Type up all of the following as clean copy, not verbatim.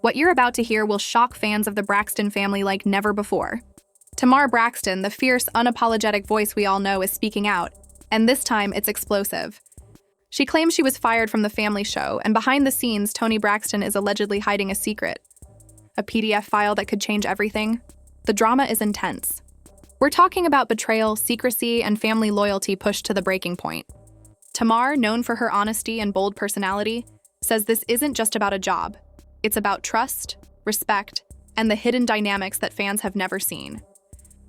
What you're about to hear will shock fans of the Braxton family like never before. Tamar Braxton, the fierce, unapologetic voice we all know, is speaking out, and this time it's explosive. She claims she was fired from the family show, and behind the scenes, Toni Braxton is allegedly hiding a secret. A PDF file that could change everything. The drama is intense. We're talking about betrayal, secrecy, and family loyalty pushed to the breaking point. Tamar, known for her honesty and bold personality, says this isn't just about a job. It's about trust, respect, and the hidden dynamics that fans have never seen.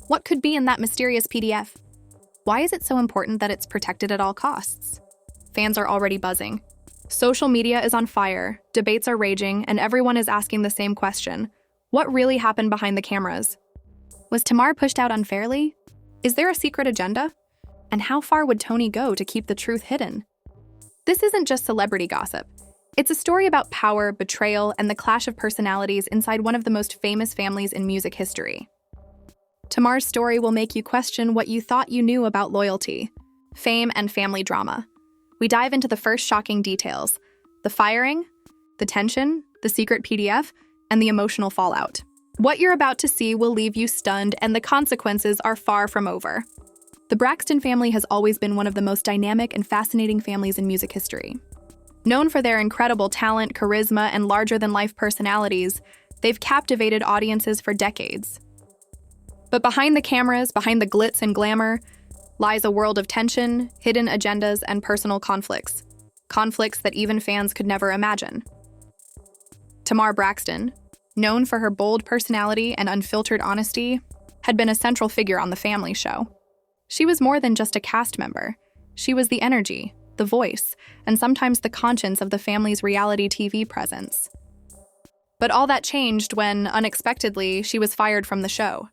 What could be in that mysterious PDF? Why is it so important that it's protected at all costs? Fans are already buzzing. Social media is on fire, debates are raging, and everyone is asking the same question. What really happened behind the cameras? Was Tamar pushed out unfairly? Is there a secret agenda? And how far would Toni go to keep the truth hidden? This isn't just celebrity gossip. It's a story about power, betrayal, and the clash of personalities inside one of the most famous families in music history. Tamar's story will make you question what you thought you knew about loyalty, fame, and family drama. We dive into the first shocking details: the firing, the tension, the secret PDF, and the emotional fallout. What you're about to see will leave you stunned, and the consequences are far from over. The Braxton family has always been one of the most dynamic and fascinating families in music history. Known for their incredible talent, charisma, and larger-than-life personalities, they've captivated audiences for decades. But behind the cameras, behind the glitz and glamour, lies a world of tension, hidden agendas, and personal conflicts. Conflicts that even fans could never imagine. Tamar Braxton, known for her bold personality and unfiltered honesty, had been a central figure on the family show. She was more than just a cast member. She was the energy, the voice, and sometimes the conscience of the family's reality TV presence. But all that changed when, unexpectedly, she was fired from the show.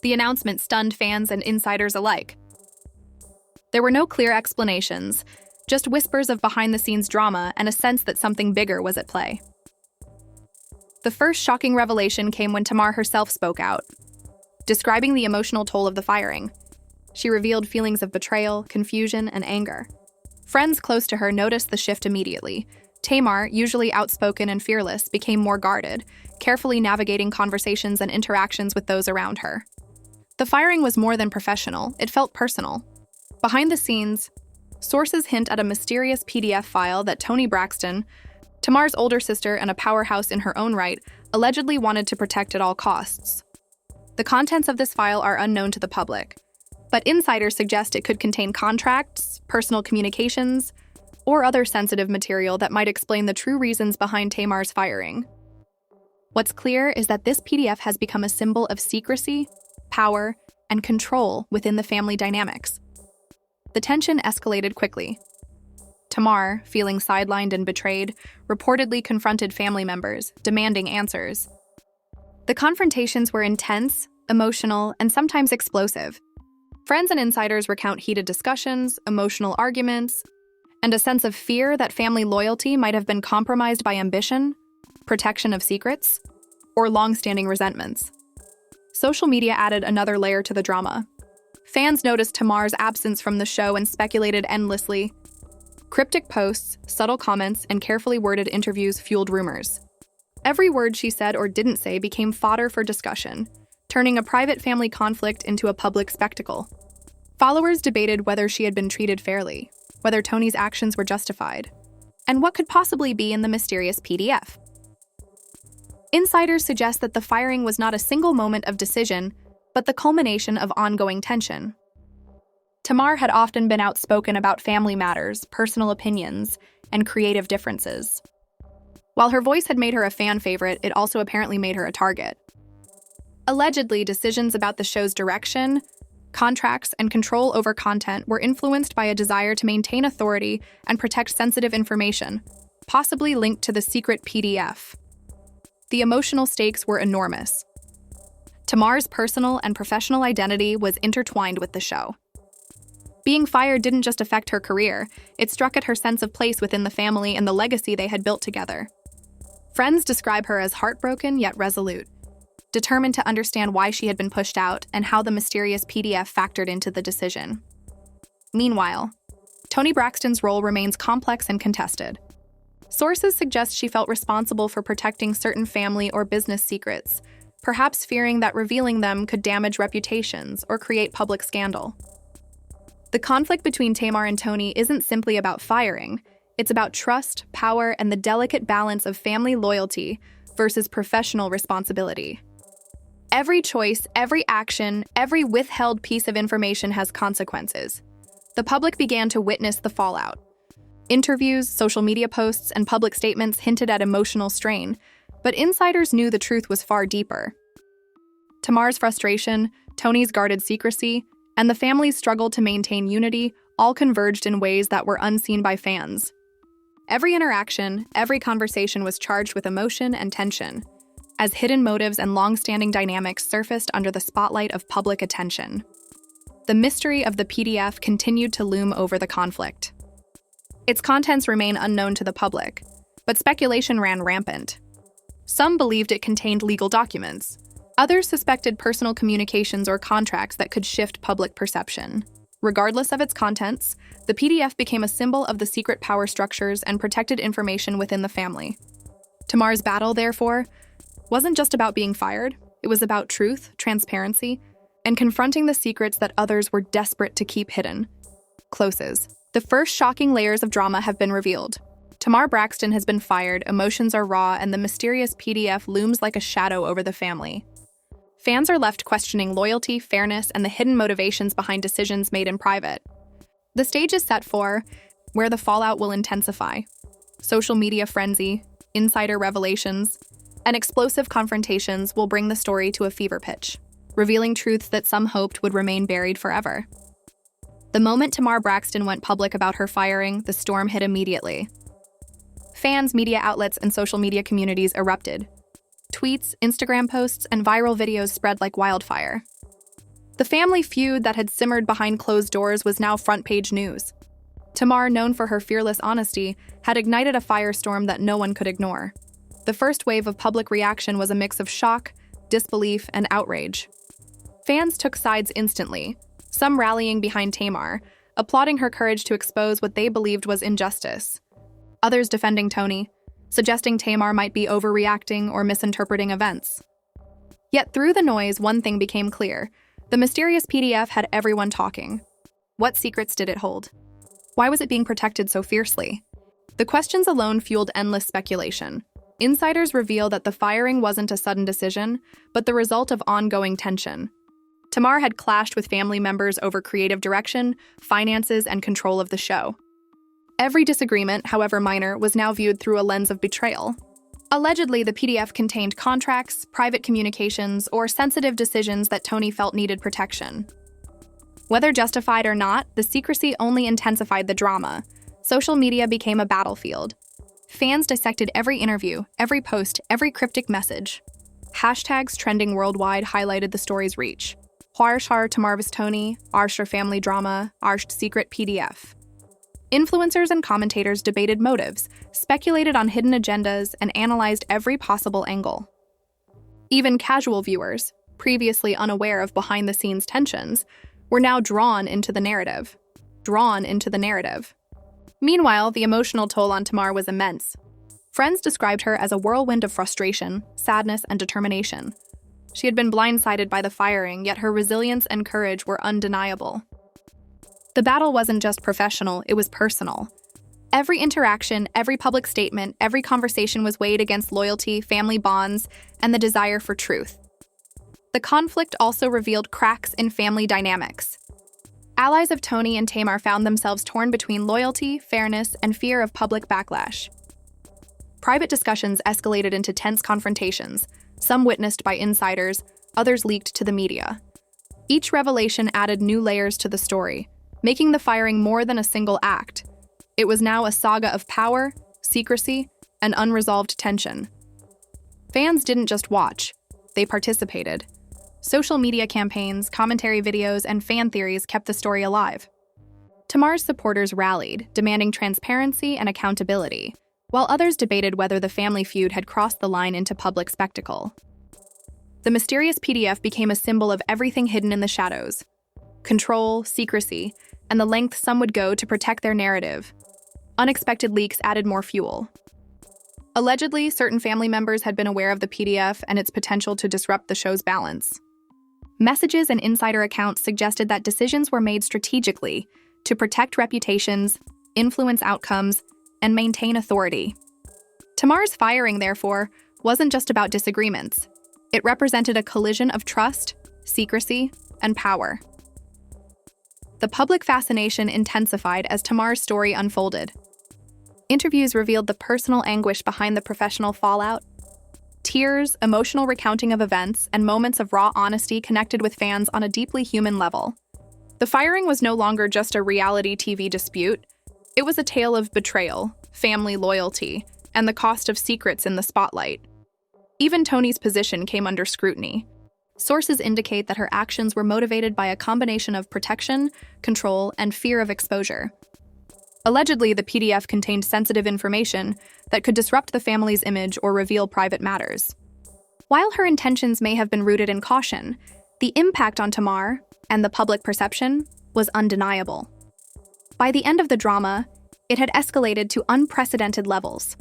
The announcement stunned fans and insiders alike. There were no clear explanations, just whispers of behind-the-scenes drama and a sense that something bigger was at play. The first shocking revelation came when Tamar herself spoke out, describing the emotional toll of the firing. She revealed feelings of betrayal, confusion, and anger. Friends close to her noticed the shift immediately. Tamar, usually outspoken and fearless, became more guarded, carefully navigating conversations and interactions with those around her. The firing was more than professional, it felt personal. Behind the scenes, sources hint at a mysterious PDF file that Toni Braxton, Tamar's older sister and a powerhouse in her own right, allegedly wanted to protect at all costs. The contents of this file are unknown to the public, but insiders suggest it could contain contracts, personal communications, or other sensitive material that might explain the true reasons behind Tamar's firing. What's clear is that this PDF has become a symbol of secrecy, power, and control within the family dynamics. The tension escalated quickly. Tamar, feeling sidelined and betrayed, reportedly confronted family members, demanding answers. The confrontations were intense, emotional, and sometimes explosive. Friends and insiders recount heated discussions, emotional arguments, and a sense of fear that family loyalty might have been compromised by ambition, protection of secrets, or long-standing resentments. Social media added another layer to the drama. Fans noticed Tamar's absence from the show and speculated endlessly. Cryptic posts, subtle comments, and carefully worded interviews fueled rumors. Every word she said or didn't say became fodder for discussion, turning a private family conflict into a public spectacle. Followers debated whether she had been treated fairly, whether Toni's actions were justified, and what could possibly be in the mysterious PDF. Insiders suggest that the firing was not a single moment of decision, but the culmination of ongoing tension. Tamar had often been outspoken about family matters, personal opinions, and creative differences. While her voice had made her a fan favorite, it also apparently made her a target. Allegedly, decisions about the show's direction, contracts, and control over content were influenced by a desire to maintain authority and protect sensitive information, possibly linked to the secret PDF. The emotional stakes were enormous. Tamar's personal and professional identity was intertwined with the show. Being fired didn't just affect her career, it struck at her sense of place within the family and the legacy they had built together. Friends describe her as heartbroken yet resolute, determined to understand why she had been pushed out and how the mysterious PDF factored into the decision. Meanwhile, Toni Braxton's role remains complex and contested. Sources suggest she felt responsible for protecting certain family or business secrets, perhaps fearing that revealing them could damage reputations or create public scandal. The conflict between Tamar and Toni isn't simply about firing. It's about trust, power, and the delicate balance of family loyalty versus professional responsibility. Every choice, every action, every withheld piece of information has consequences. The public began to witness the fallout. Interviews, social media posts, and public statements hinted at emotional strain, but insiders knew the truth was far deeper. Tamar's frustration, Toni's guarded secrecy, and the family's struggle to maintain unity all converged in ways that were unseen by fans. Every interaction, every conversation was charged with emotion and tension, as hidden motives and long-standing dynamics surfaced under the spotlight of public attention. The mystery of the PDF continued to loom over the conflict. Its contents remain unknown to the public, but speculation ran rampant. Some believed it contained legal documents. Others suspected personal communications or contracts that could shift public perception. Regardless of its contents, the PDF became a symbol of the secret power structures and protected information within the family. Tamar's battle, therefore, wasn't just about being fired. It was about truth, transparency, and confronting the secrets that others were desperate to keep hidden. Closes. The first shocking layers of drama have been revealed. Tamar Braxton has been fired, emotions are raw, and the mysterious PDF looms like a shadow over the family. Fans are left questioning loyalty, fairness, and the hidden motivations behind decisions made in private. The stage is set for where the fallout will intensify. Social media frenzy, insider revelations, and explosive confrontations will bring the story to a fever pitch, revealing truths that some hoped would remain buried forever. The moment Tamar Braxton went public about her firing, the storm hit immediately. Fans, media outlets, and social media communities erupted. Tweets, Instagram posts, and viral videos spread like wildfire. The family feud that had simmered behind closed doors was now front-page news. Tamar, known for her fearless honesty, had ignited a firestorm that no one could ignore. The first wave of public reaction was a mix of shock, disbelief, and outrage. Fans took sides instantly, some rallying behind Tamar, applauding her courage to expose what they believed was injustice. Others defending Toni, suggesting Tamar might be overreacting or misinterpreting events. Yet through the noise, one thing became clear. The mysterious PDF had everyone talking. What secrets did it hold? Why was it being protected so fiercely? The questions alone fueled endless speculation. Insiders reveal that the firing wasn't a sudden decision, but the result of ongoing tension. Tamar had clashed with family members over creative direction, finances, and control of the show. Every disagreement, however minor, was now viewed through a lens of betrayal. Allegedly, the PDF contained contracts, private communications, or sensitive decisions that Toni felt needed protection. Whether justified or not, the secrecy only intensified the drama. Social media became a battlefield. Fans dissected every interview, every post, every cryptic message. Hashtags trending worldwide highlighted the story's reach. Hwar Tamar vs Toni, Arsht family drama, Arsht secret PDF. Influencers and commentators debated motives, speculated on hidden agendas, and analyzed every possible angle. Even casual viewers, previously unaware of behind-the-scenes tensions, were now drawn into the narrative. Meanwhile, the emotional toll on Tamar was immense. Friends described her as a whirlwind of frustration, sadness, and determination. She had been blindsided by the firing, yet her resilience and courage were undeniable. The battle wasn't just professional, it was personal. Every interaction, every public statement, every conversation was weighed against loyalty, family bonds, and the desire for truth. The conflict also revealed cracks in family dynamics. Allies of Toni and Tamar found themselves torn between loyalty, fairness, and fear of public backlash. Private discussions escalated into tense confrontations, some witnessed by insiders, others leaked to the media. Each revelation added new layers to the story, making the firing more than a single act. It was now a saga of power, secrecy, and unresolved tension. Fans didn't just watch, they participated. Social media campaigns, commentary videos, and fan theories kept the story alive. Tamar's supporters rallied, demanding transparency and accountability, while others debated whether the family feud had crossed the line into public spectacle. The mysterious PDF became a symbol of everything hidden in the shadows: control, secrecy, and the length some would go to protect their narrative. Unexpected leaks added more fuel. Allegedly, certain family members had been aware of the PDF and its potential to disrupt the show's balance. Messages and insider accounts suggested that decisions were made strategically to protect reputations, influence outcomes, and maintain authority. Tamar's firing, therefore, wasn't just about disagreements. It represented a collision of trust, secrecy, and power. The public fascination intensified as Tamar's story unfolded. Interviews revealed the personal anguish behind the professional fallout. Tears, emotional recounting of events, and moments of raw honesty connected with fans on a deeply human level. The firing was no longer just a reality TV dispute. It was a tale of betrayal, family loyalty, and the cost of secrets in the spotlight. Even Toni's position came under scrutiny. Sources indicate that her actions were motivated by a combination of protection, control, and fear of exposure. Allegedly, the PDF contained sensitive information that could disrupt the family's image or reveal private matters. While her intentions may have been rooted in caution, the impact on Tamar and the public perception was undeniable. By the end of the drama, it had escalated to unprecedented levels.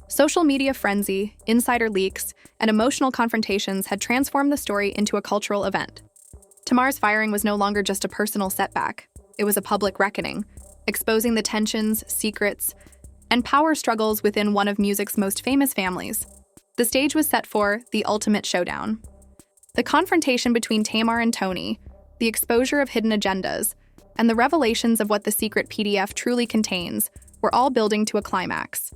Social media frenzy, insider leaks, and emotional confrontations had transformed the story into a cultural event. Tamar's firing was no longer just a personal setback. It was a public reckoning, exposing the tensions, secrets, and power struggles within one of music's most famous families. The stage was set for the ultimate showdown. The confrontation between Tamar and Toni, the exposure of hidden agendas, and the revelations of what the secret PDF truly contains were all building to a climax.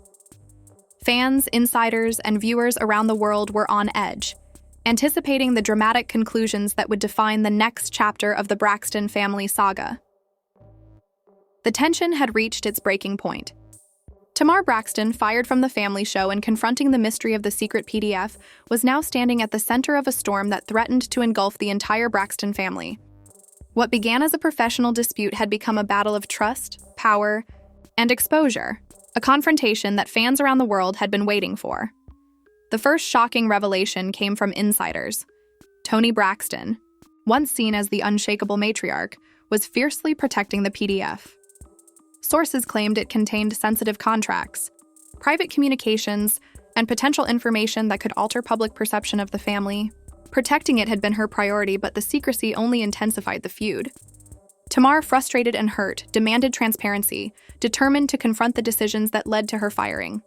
Fans, insiders, and viewers around the world were on edge, anticipating the dramatic conclusions that would define the next chapter of the Braxton family saga. The tension had reached its breaking point. Tamar Braxton, fired from the family show and confronting the mystery of the secret PDF, was now standing at the center of a storm that threatened to engulf the entire Braxton family. What began as a professional dispute had become a battle of trust, power, and exposure, a confrontation that fans around the world had been waiting for. The first shocking revelation came from insiders. Toni Braxton, once seen as the unshakable matriarch, was fiercely protecting the PDF. Sources claimed it contained sensitive contracts, private communications, and potential information that could alter public perception of the family. Protecting it had been her priority, but the secrecy only intensified the feud. Tamar, frustrated and hurt, demanded transparency, determined to confront the decisions that led to her firing.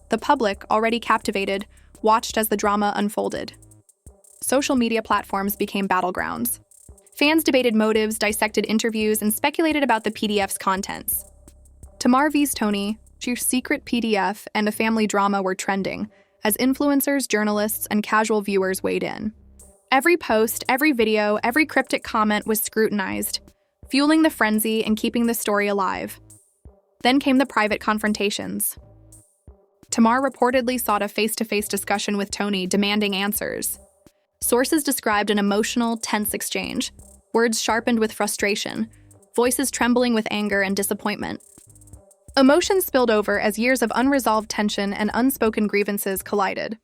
The public, already captivated, watched as the drama unfolded. Social media platforms became battlegrounds. Fans debated motives, dissected interviews, and speculated about the PDF's contents. Tamar vs. Toni, her secret PDF, and a family drama were trending, as influencers, journalists, and casual viewers weighed in. Every post, every video, every cryptic comment was scrutinized, fueling the frenzy and keeping the story alive. Then came the private confrontations. Tamar reportedly sought a face-to-face discussion with Toni, demanding answers. Sources described an emotional, tense exchange, words sharpened with frustration, voices trembling with anger and disappointment. Emotions spilled over as years of unresolved tension and unspoken grievances collided.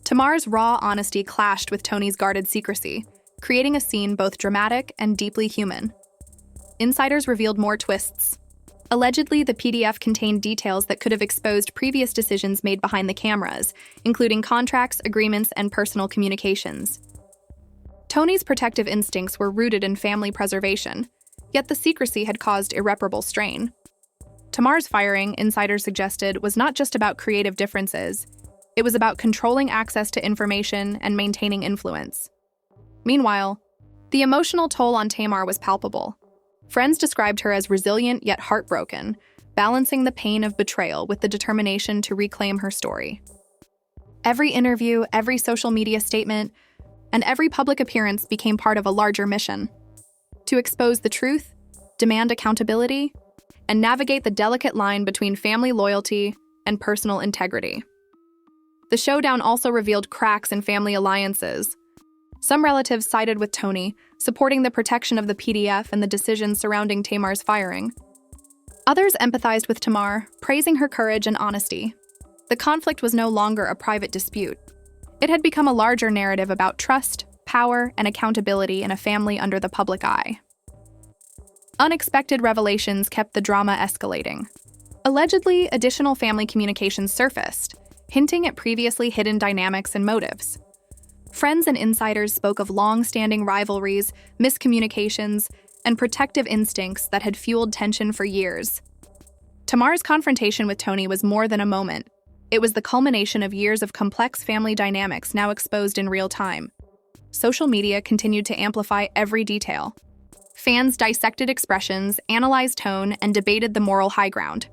Tamar's raw honesty clashed with Toni's guarded secrecy, creating a scene both dramatic and deeply human. Insiders revealed more twists. Allegedly, the PDF contained details that could have exposed previous decisions made behind the cameras, including contracts, agreements, and personal communications. Toni's protective instincts were rooted in family preservation, yet the secrecy had caused irreparable strain. Tamar's firing, insiders suggested, was not just about creative differences. It was about controlling access to information and maintaining influence. Meanwhile, the emotional toll on Tamar was palpable. Friends described her as resilient yet heartbroken, balancing the pain of betrayal with the determination to reclaim her story. Every interview, every social media statement, and every public appearance became part of a larger mission: to expose the truth, demand accountability, and navigate the delicate line between family loyalty and personal integrity. The showdown also revealed cracks in family alliances. Some relatives sided with Toni, supporting the protection of the PDF and the decisions surrounding Tamar's firing. Others empathized with Tamar, praising her courage and honesty. The conflict was no longer a private dispute. It had become a larger narrative about trust, power, and accountability in a family under the public eye. Unexpected revelations kept the drama escalating. Allegedly, additional family communications surfaced, hinting at previously hidden dynamics and motives. Friends and insiders spoke of long-standing rivalries, miscommunications, and protective instincts that had fueled tension for years. Tamar's confrontation with Toni was more than a moment. It was the culmination of years of complex family dynamics now exposed in real time. Social media continued to amplify every detail. Fans dissected expressions, analyzed tone, and debated the moral high ground.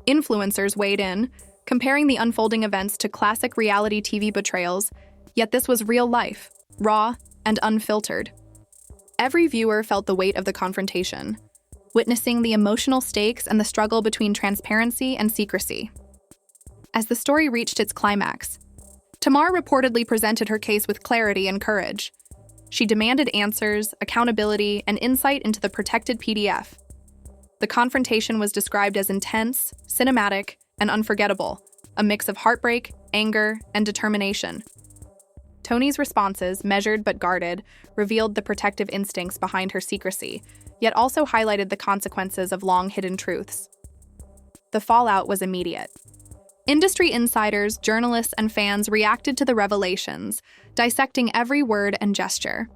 Influencers weighed in, comparing the unfolding events to classic reality TV betrayals, yet this was real life, raw, and unfiltered. Every viewer felt the weight of the confrontation, witnessing the emotional stakes and the struggle between transparency and secrecy. As the story reached its climax, Tamar reportedly presented her case with clarity and courage. She demanded answers, accountability, and insight into the protected PDF. The confrontation was described as intense, cinematic, and unforgettable, a mix of heartbreak, anger, and determination. Toni's responses, measured but guarded, revealed the protective instincts behind her secrecy, yet also highlighted the consequences of long-hidden truths. The fallout was immediate. Industry insiders, journalists, and fans reacted to the revelations, dissecting every word and gesture.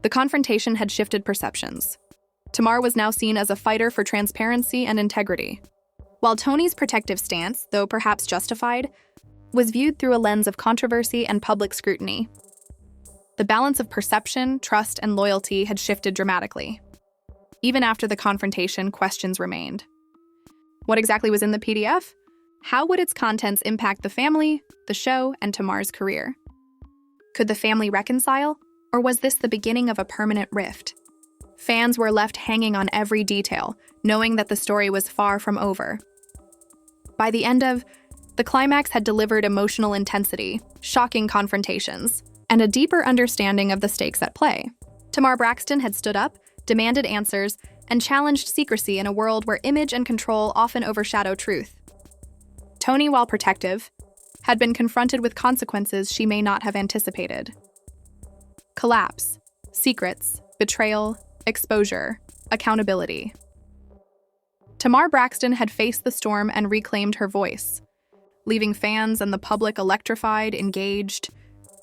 The confrontation had shifted perceptions. Tamar was now seen as a fighter for transparency and integrity, while Toni's protective stance, though perhaps justified, was viewed through a lens of controversy and public scrutiny. The balance of perception, trust, and loyalty had shifted dramatically. Even after the confrontation, questions remained. What exactly was in the PDF? How would its contents impact the family, the show, and Tamar's career? Could the family reconcile, or was this the beginning of a permanent rift? Fans were left hanging on every detail, knowing that the story was far from over. By the end of the climax had delivered emotional intensity, shocking confrontations, and a deeper understanding of the stakes at play. Tamar Braxton had stood up, demanded answers, and challenged secrecy in a world where image and control often overshadow truth. Toni, while protective, had been confronted with consequences she may not have anticipated. Collapse, secrets, betrayal, exposure, accountability. Tamar Braxton had faced the storm and reclaimed her voice, leaving fans and the public electrified, engaged,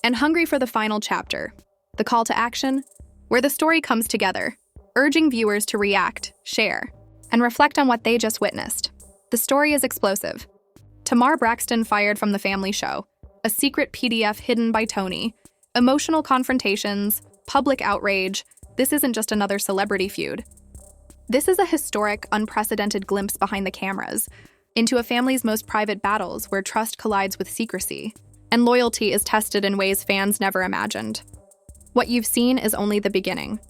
and hungry for the final chapter, the call to action, where the story comes together, urging viewers to react, share, and reflect on what they just witnessed. The story is explosive. Tamar Braxton fired from the family show, a secret PDF hidden by Toni, emotional confrontations, public outrage. This isn't just another celebrity feud. This is a historic, unprecedented glimpse behind the cameras, into a family's most private battles where trust collides with secrecy, and loyalty is tested in ways fans never imagined. What you've seen is only the beginning.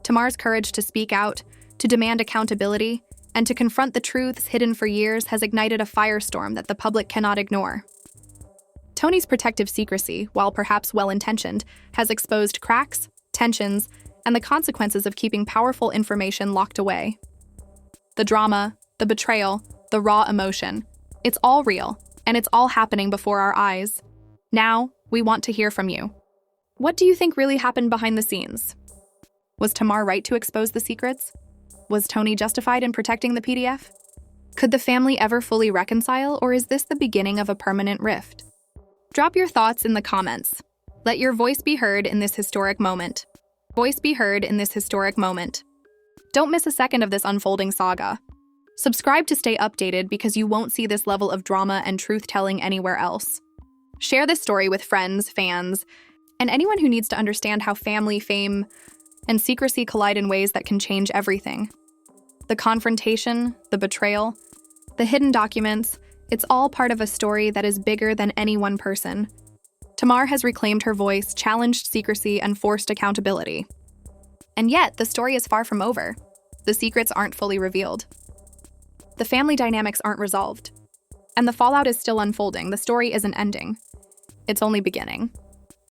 Tamar's courage to speak out, to demand accountability, and to confront the truths hidden for years has ignited a firestorm that the public cannot ignore. Toni's protective secrecy, while perhaps well-intentioned, has exposed cracks, tensions, and the consequences of keeping powerful information locked away. The drama, the betrayal, the raw emotion, it's all real, and it's all happening before our eyes. Now, we want to hear from you. What do you think really happened behind the scenes? Was Tamar right to expose the secrets? Was Toni justified in protecting the PDF? Could the family ever fully reconcile, or is this the beginning of a permanent rift? Drop your thoughts in the comments. Let your voice be heard in this historic moment. Voice be heard in this historic moment. Don't miss a second of this unfolding saga. Subscribe to stay updated because you won't see this level of drama and truth-telling anywhere else. Share this story with friends, fans, and anyone who needs to understand how family, fame, and secrecy collide in ways that can change everything. The confrontation, the betrayal, the hidden documents, it's all part of a story that is bigger than any one person. Tamar has reclaimed her voice, challenged secrecy, and forced accountability. And yet, the story is far from over. The secrets aren't fully revealed. The family dynamics aren't resolved. And the fallout is still unfolding. The story isn't ending. It's only beginning.